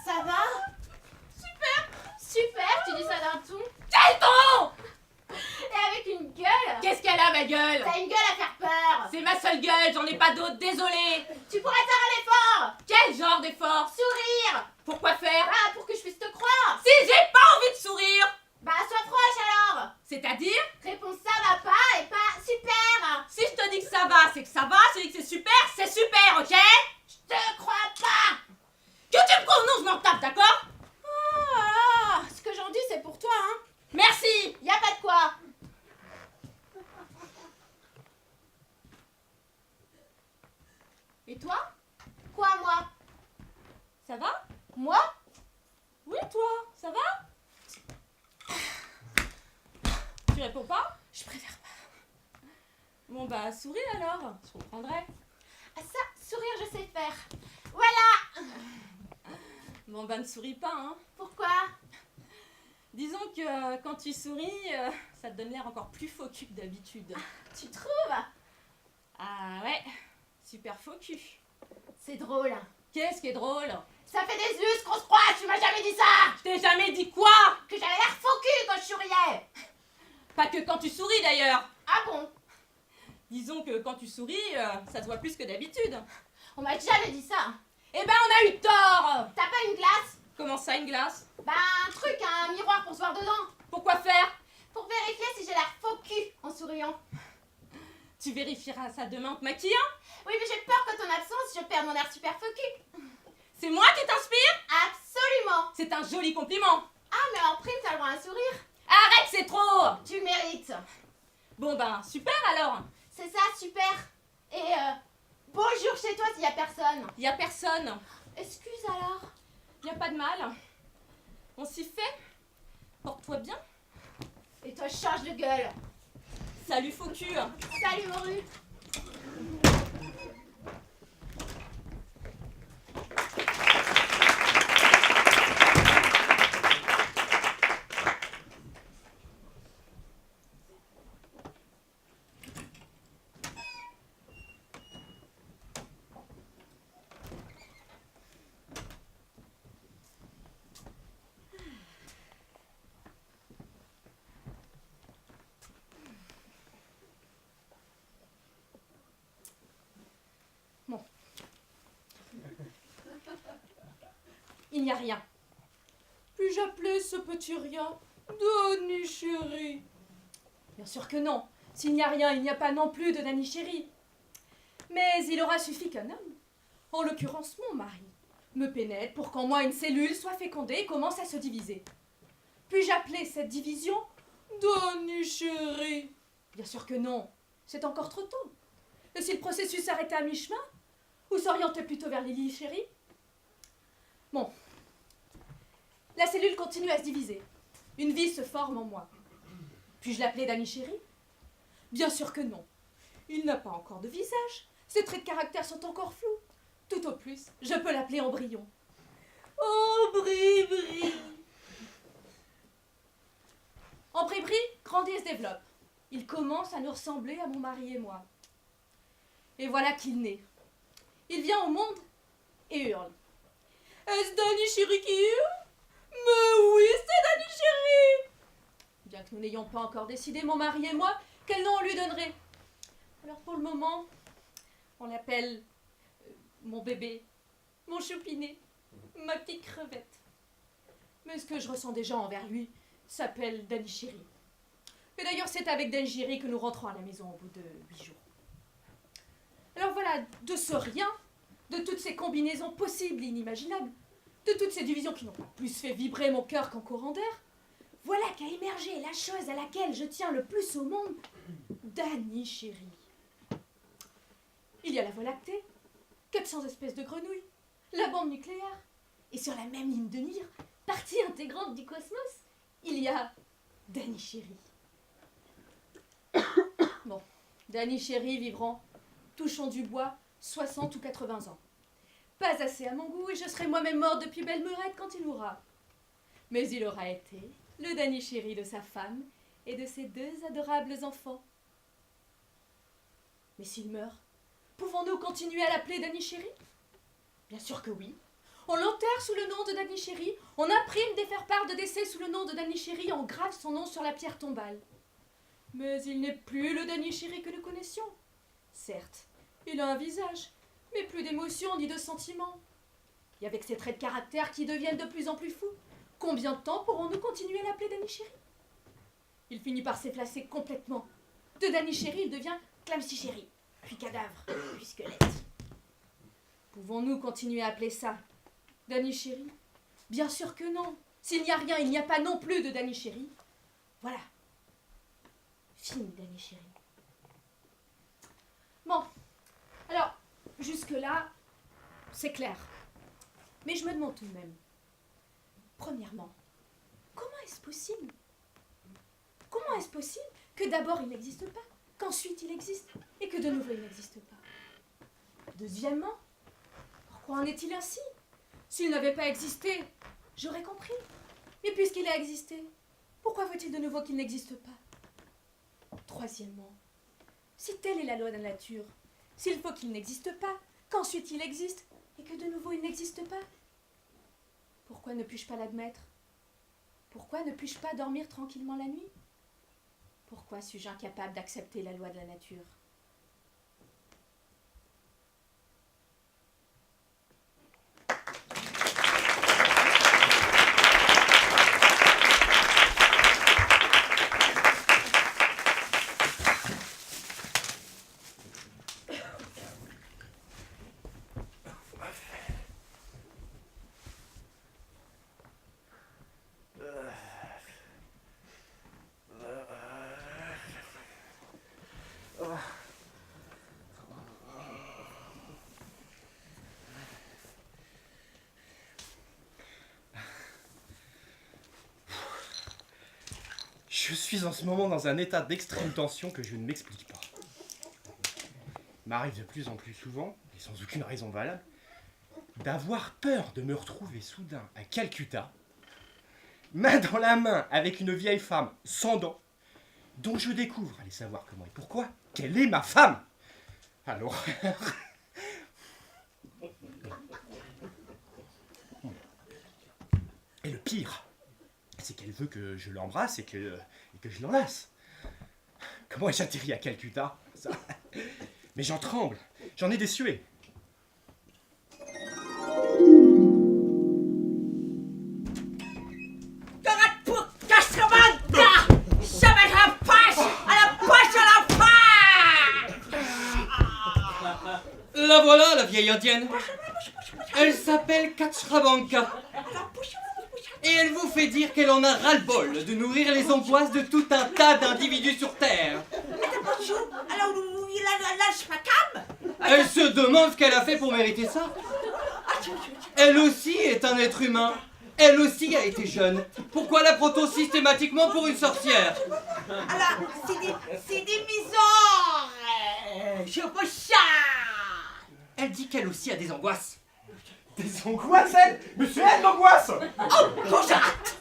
Ça va? Super, tu dis ça d'un ton. Quel ton! Et avec une gueule. Qu'est-ce qu'elle a, ma gueule? T'as une gueule à faire peur. C'est ma seule gueule, j'en ai pas d'autre, désolée. Tu pourrais faire un effort. Quel genre d'effort? Sourire. Pourquoi faire? Ah, pour que je puisse te croire. Si j'ai pas envie de sourire! Bah sois franche alors. C'est-à-dire? Réponse ça va pas et pas super. Si je te dis que ça va, c'est que ça va, si je dis que c'est super, ok? Je te crois pas. Que tu me prononces, je m'en tape, d'accord? Ah, ce que j'en dis c'est pour toi, hein. Merci! Y a pas de quoi. Et toi? Quoi moi? Ça va? Moi? Oui, toi, ça va? Tu réponds pas? Je préfère pas. Bon bah, souris alors, je comprendrai. Ah ça, sourire je sais faire. Voilà. Bon bah, ne souris pas, hein. Pourquoi? Disons que quand tu souris, ça te donne l'air encore plus faux cul que d'habitude. Tu trouves? Ah ouais, super faux cul. C'est drôle. Qu'est-ce qui est drôle? Ça fait des us qu'on se croise, tu m'as jamais dit ça. Je t'ai jamais dit quoi? Que j'avais l'air faux cul quand je souriais. Pas que quand tu souris d'ailleurs. Ah bon? Disons que quand tu souris, ça se voit plus que d'habitude. On m'a jamais dit ça. Eh ben on a eu tort! T'as pas une glace? Comment ça, une glace? Bah un truc, un miroir pour se voir dedans. Pourquoi faire? Pour vérifier si j'ai l'air faux cul en souriant. Tu vérifieras ça demain en te maquillant? Oui mais j'ai peur qu'en ton absence je perds mon air super faux cul. C'est moi qui t'inspire? Absolument. C'est un joli compliment. Ah mais en prime t'as le droit à un sourire. Arrête, c'est trop! Tu le mérites. Bon ben, super alors. C'est ça, super. Et bonjour chez toi s'il y a personne. Y a personne. Excuse alors. Y a pas de mal. On s'y fait. Porte-toi bien. Et toi change de gueule. Salut faux cul. Salut morue. Il n'y a rien. Puis-je appeler ce petit rien Dani chérie? Bien sûr que non. S'il n'y a rien, il n'y a pas non plus de Dani chérie. Mais il aura suffi qu'un homme, en l'occurrence mon mari, me pénètre pour qu'en moi une cellule soit fécondée et commence à se diviser. Puis-je appeler cette division Dani chérie? Bien sûr que non. C'est encore trop tôt. Et si le processus s'arrêtait à mi-chemin? Ou s'orientait plutôt vers Lily chérie? Bon. La cellule continue à se diviser. Une vie se forme en moi. Puis-je l'appeler Dani chérie? Bien sûr que non. Il n'a pas encore de visage. Ses traits de caractère sont encore flous. Tout au plus, je peux l'appeler Embryon. Embri-bri. Embri-bri grandit et se développe. Il commence à nous ressembler à mon mari et moi. Et voilà qu'il naît. Il vient au monde et hurle. Est-ce Dani chérie qui hurle? Mais oui, c'est Dani chérie! Bien que nous n'ayons pas encore décidé, mon mari et moi, quel nom on lui donnerait. Alors pour le moment, on l'appelle mon bébé, mon choupinet, Ma petite crevette. Mais ce que je ressens déjà envers lui s'appelle Danny Chéri. Et d'ailleurs, c'est avec Danny Chéri que nous rentrons à la maison au bout de 8 jours. Alors voilà, de ce rien, de toutes ces combinaisons possibles et inimaginables, de toutes ces divisions qui n'ont pas plus fait vibrer mon cœur qu'en courant d'air, voilà qu'a émergé la chose à laquelle je tiens le plus au monde, Danny Chéri. Il y a la Voie lactée, 400 espèces de grenouilles, la bombe nucléaire, et sur la même ligne de mire, partie intégrante du cosmos, il y a Danny Chéri. Bon, Danny Chéri vivront, touchons du bois, 60 ou 80 ans. Pas assez à mon goût et je serai moi-même morte depuis belle meurette quand il mourra. Mais il aura été le Danny Chéri de sa femme et de ses 2 adorables enfants. Mais s'il meurt, pouvons-nous continuer à l'appeler Danny Chéri? Bien sûr que oui. On l'enterre sous le nom de Danny Chéri, on imprime des faire-part de décès sous le nom de Danny Chéri, on grave son nom sur la pierre tombale. Mais il n'est plus le Danny Chéri que nous connaissions. Certes, il a un visage, mais plus d'émotion ni de sentiments. Et avec ses traits de caractère qui deviennent de plus en plus fous, combien de temps pourrons-nous continuer à l'appeler Danny Chéri? Il finit par s'effacer complètement. De Danny Chéri, il devient Clamsy Chéri, puis cadavre, puis squelette. Pouvons-nous continuer à appeler ça Danny Chéri? Bien sûr que non. S'il n'y a rien, il n'y a pas non plus de Danny Chéri. Voilà. Fini Danny Chéri. Bon, alors, jusque-là, c'est clair. Mais je me demande tout de même, premièrement, comment est-ce possible? Comment est-ce possible que d'abord il n'existe pas, qu'ensuite il existe, et que de nouveau il n'existe pas? Deuxièmement, pourquoi en est-il ainsi? S'il n'avait pas existé, j'aurais compris. Mais puisqu'il a existé, pourquoi faut-il de nouveau qu'il n'existe pas? Troisièmement, si telle est la loi de la nature, s'il faut qu'il n'existe pas, qu'ensuite il existe, et que de nouveau il n'existe pas, pourquoi ne puis-je pas l'admettre? Pourquoi ne puis-je pas dormir tranquillement la nuit? Pourquoi suis-je incapable d'accepter la loi de la nature? Je suis en ce moment dans un état d'extrême tension que je ne m'explique pas. Il m'arrive de plus en plus souvent, et sans aucune raison valable, d'avoir peur de me retrouver soudain à Calcutta, main dans la main avec une vieille femme sans dents, dont je découvre, allez savoir comment et pourquoi, qu'elle est ma femme. Alors... Et le pire, c'est qu'elle veut que je l'embrasse et que je l'enlace. Comment ai-je atterri à Calcutta, ça? Mais j'en tremble, j'en ai des suées. La voilà, la vieille indienne. Elle s'appelle Kachrabanka. Et elle vous fait dire qu'elle en a ras-le-bol de nourrir les angoisses de tout un tas d'individus sur Terre. Elle se demande ce qu'elle a fait pour mériter ça. Elle aussi est un être humain. Elle aussi a été jeune. Pourquoi la prend-on systématiquement pour une sorcière? Alors, c'est des misères. Je peux ça. Elle dit qu'elle aussi a des angoisses. Des angoisses, elle? Mais c'est elle l'angoisse! Oh, bon, j'arrête.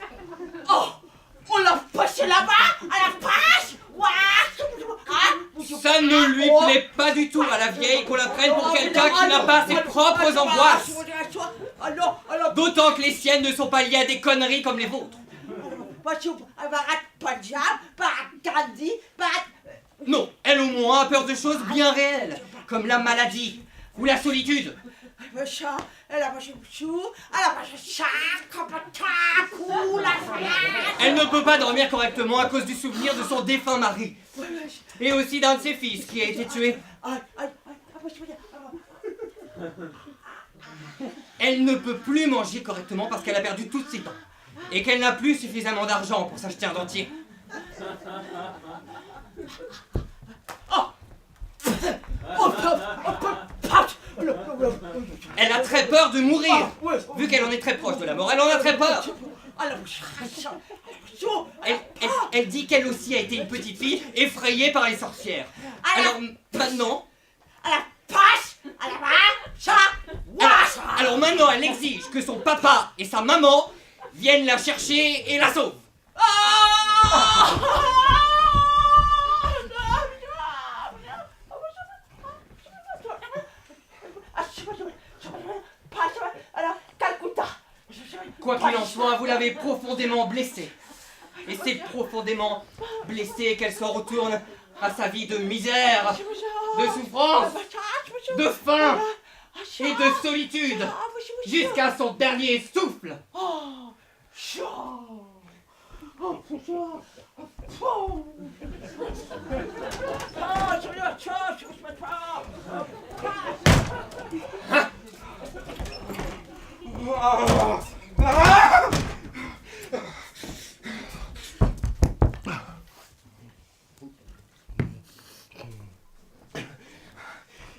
Oh, on l'a passé là-bas, à la page. Ça ne lui plaît pas du tout à la vieille qu'on la prenne pour quelqu'un qui n'a pas ses propres angoisses. D'autant que les siennes ne sont pas liées à des conneries comme les vôtres. Non, elle au moins a peur de choses bien réelles, comme la maladie ou la solitude. Le chat, elle a mangé chou, elle a mangé chat, cou, la Elle ne peut pas dormir correctement à cause du souvenir de son défunt mari. Et aussi d'un de ses fils qui a été tué. Elle ne peut plus manger correctement parce qu'elle a perdu toutes ses dents. Et qu'elle n'a plus suffisamment d'argent pour s'acheter un dentier. Elle a très peur de mourir. Vu qu'elle en est très proche de la mort, elle en a très peur. Elle dit qu'elle aussi a été une petite fille effrayée par les sorcières. Alors maintenant... Alors maintenant, elle exige que son papa et sa maman viennent la chercher et la sauvent. Quoi qu'il en soit, vous l'avez profondément blessée. Et c'est profondément blessée qu'elle s'en retourne à sa vie de misère, de souffrance, de faim et de solitude, jusqu'à son dernier souffle.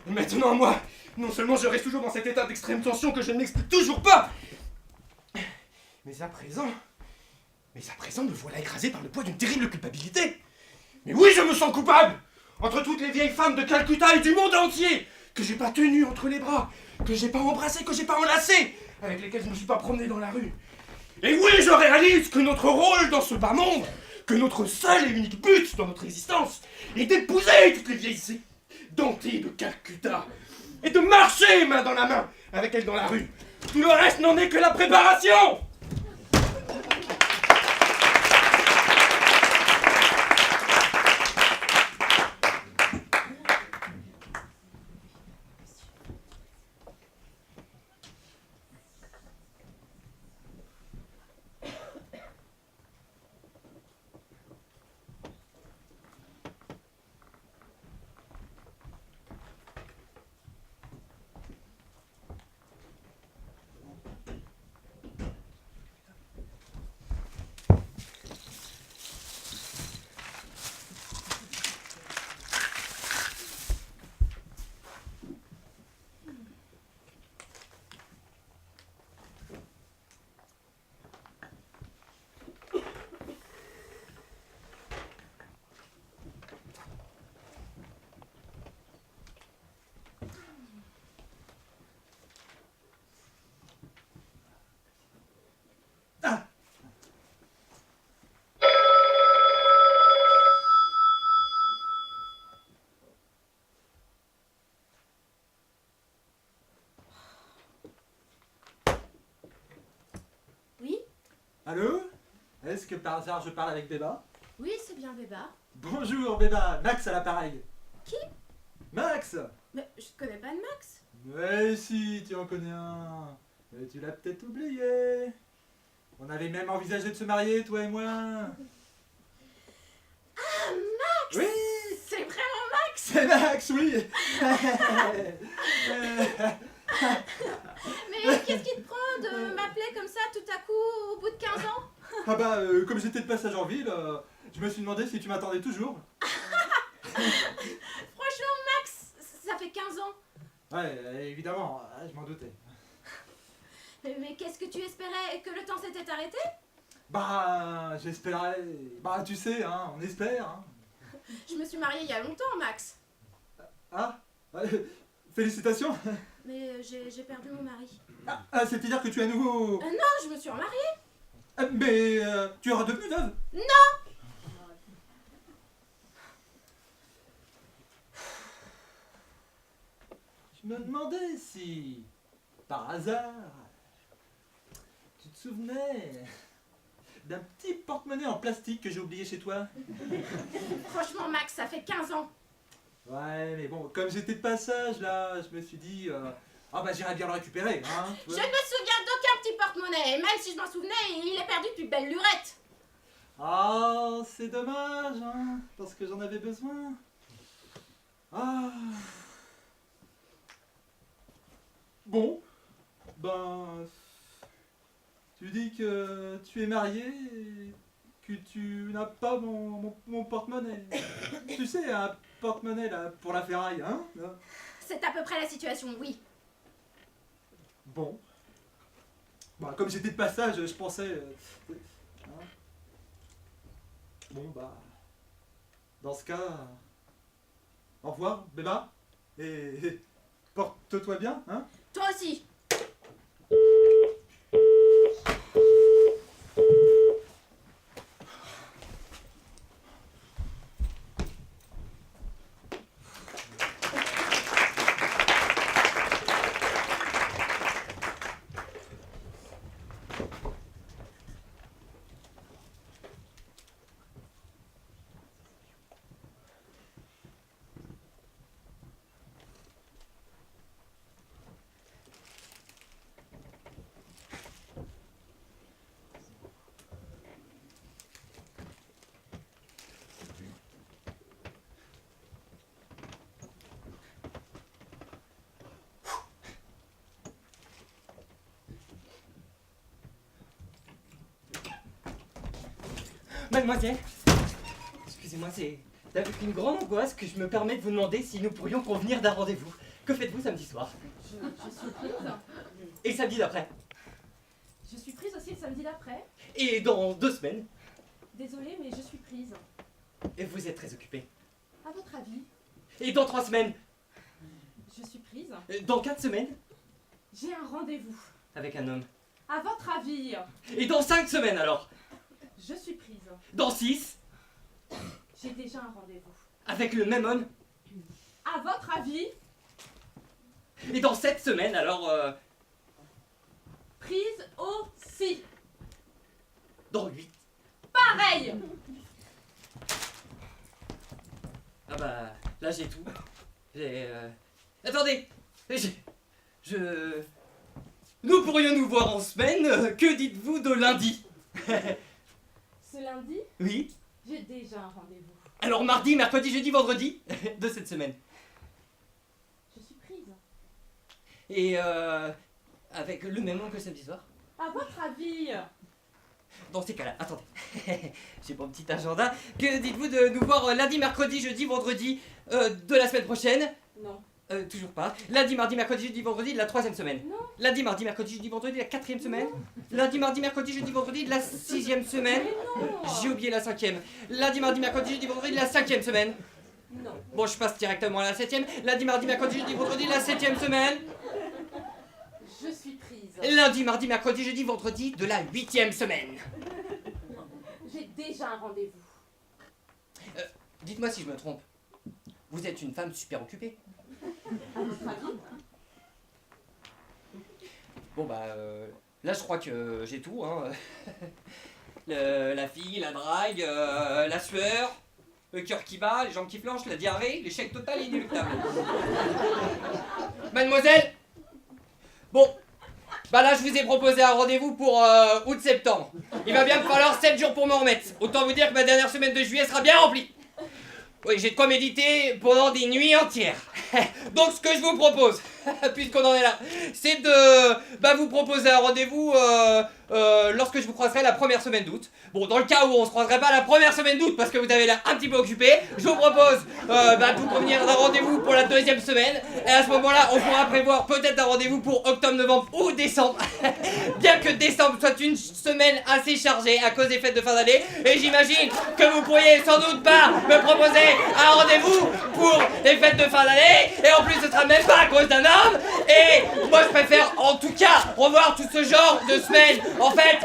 Maintenant, moi, non seulement je reste toujours dans cet état d'extrême tension que je ne m'explique toujours pas, mais à présent, me voilà écrasé par le poids d'une terrible culpabilité. Mais oui, je me sens coupable, entre toutes les vieilles femmes de Calcutta et du monde entier, que j'ai pas tenues entre les bras, que j'ai pas embrassées, que j'ai pas enlacées, avec lesquelles je ne me suis pas promené dans la rue. Et oui, je réalise que notre rôle dans ce bas monde, que notre seul et unique but dans notre existence, est d'épouser toutes les vieilles dentées de Calcutta, et de marcher main dans la main avec elles dans la rue. Tout le reste n'en est que la préparation. Allô? Est-ce que par hasard je parle avec Béba? Oui, c'est bien Béba. Bonjour Béba, Max à l'appareil. Qui? Max! Mais je connais pas de Max. Mais si, tu en connais un. Mais tu l'as peut-être oublié. On avait même envisagé de se marier, toi et moi. Ah, Max! Oui! C'est vraiment Max! C'est Max, oui! Mais qu'est-ce qui te prend de m'appeler comme ça tout à coup au bout de 15 ans? Ah bah, comme j'étais de passage en ville, je me suis demandé si tu m'attendais toujours. Franchement, Max, ça fait 15 ans. Ouais, évidemment, je m'en doutais. Mais qu'est-ce que tu espérais? Que le temps s'était arrêté? Bah, j'espérais... Bah, tu sais, hein, on espère, hein. Je me suis mariée il y a longtemps, Max. Ah, félicitations. Mais j'ai perdu mon mari. Ah, c'est-à-dire que tu es à nouveau... Non, je me suis remariée. Mais tu auras devenu veuve. Non! Je me demandais si, par hasard, tu te souvenais d'un petit porte-monnaie en plastique que j'ai oublié chez toi. Franchement, Max, ça fait 15 ans. Ouais, mais bon, comme j'étais de passage là, je me suis dit, Ah bah j'irai bien le récupérer, hein. Je ne me souviens d'aucun petit porte-monnaie, même si je m'en souvenais, il est perdu depuis belle lurette. Ah, c'est dommage, hein, parce que j'en avais besoin. Ah. Bon, ben, tu dis que tu es marié et que tu n'as pas mon porte-monnaie. Tu sais, un porte-monnaie là pour la ferraille, hein. C'est à peu près la situation, oui. Bon. Bah, comme j'étais de passage, je pensais. Hein. Bon, bah. Dans ce cas. Au revoir, Béba. Et porte-toi bien, hein. Toi aussi. Mademoiselle, excusez-moi, c'est avec une grande angoisse que je me permets de vous demander si nous pourrions convenir d'un rendez-vous. Que faites-vous samedi soir? Je suis prise. Et le samedi d'après? Je suis prise aussi le samedi d'après. Et dans 2 semaines? Désolée, mais je suis prise. Et vous êtes très occupé. À votre avis, Et dans 3 semaines? je suis prise. Dans 4 semaines? J'ai un rendez-vous. Avec un homme. À votre avis, Et dans 5 semaines alors? je suis prise. Dans 6? J'ai déjà un rendez-vous. Avec le même homme? À votre avis, Et dans 7 semaines alors? prise aussi. Dans 8? Pareil. Ah bah, là j'ai tout. J'ai... Attendez! Nous pourrions nous voir en semaine, que dites-vous de lundi? Ce lundi, Oui? j'ai déjà un rendez-vous. Alors mardi, mercredi, jeudi, vendredi de cette semaine. Je suis prise. Et avec le même homme que samedi soir? À votre avis, Dans ces cas-là, attendez. J'ai mon petit agenda. Que dites-vous de nous voir lundi, mercredi, jeudi, vendredi de la semaine prochaine? non. Toujours pas. Lundi, mardi, mercredi, jeudi, vendredi de la 3e semaine. Non. Lundi, mardi, mercredi, jeudi, vendredi de la 4e semaine. Lundi, mardi, mercredi, jeudi, vendredi de la 6e semaine. Mais non. J'ai oublié la 5e. Lundi, mardi, mercredi, jeudi, vendredi de la 5e semaine. Non. Bon, je passe directement à la 7e. Lundi, mardi, mercredi, jeudi, vendredi de la 7e semaine. Je suis prise. Lundi, mardi, mercredi, jeudi, vendredi de la 8e semaine. J'ai déjà un rendez-vous. Dites-moi si je me trompe. Vous êtes une femme super occupée. À votre avis, Bon bah là je crois que j'ai tout hein. La fille, la drague, la sueur, le cœur qui bat, les jambes qui flanchent, la diarrhée, l'échec total et inéluctable. Mademoiselle. Bon, bah là je vous ai proposé un rendez-vous pour août-septembre. Il va bien me falloir 7 jours pour m'en remettre. Autant vous dire que ma dernière semaine de juillet sera bien remplie. Oui, j'ai de quoi méditer pendant des nuits entières. Donc ce que je vous propose, puisqu'on en est là, c'est de vous proposer un rendez-vous lorsque je vous croiserai la première semaine d'août. Bon, dans le cas où on se croiserait pas la première semaine d'août parce que vous avez l'air un petit peu occupé, je vous propose de vous convenir d'un rendez-vous pour la 2e semaine. Et à ce moment-là, on pourra prévoir peut-être un rendez-vous pour octobre, novembre ou décembre. Bien que décembre soit une semaine assez chargée à cause des fêtes de fin d'année. Et j'imagine que vous pourriez sans doute pas me proposer un rendez-vous pour les fêtes de fin d'année. Et en plus, ce sera même pas à cause d'un homme. Et moi, je préfère en tout cas revoir tout ce genre de semaines. En fait,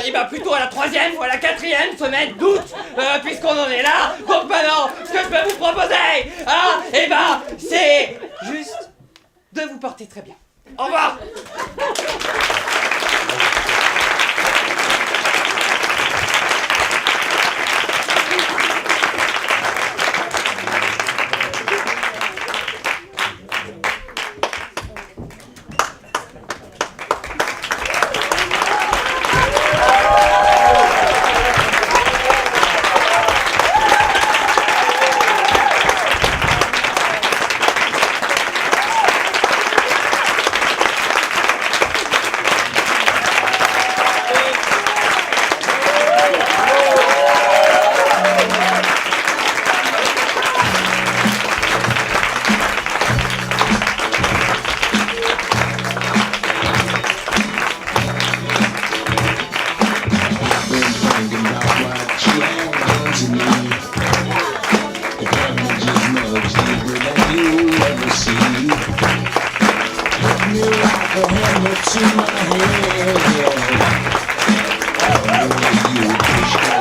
et plutôt à la 3e ou à la 4e semaine d'août, puisqu'on en est là. Donc maintenant, ce que je peux vous proposer, c'est juste de vous porter très bien. Au revoir. what's in my head. You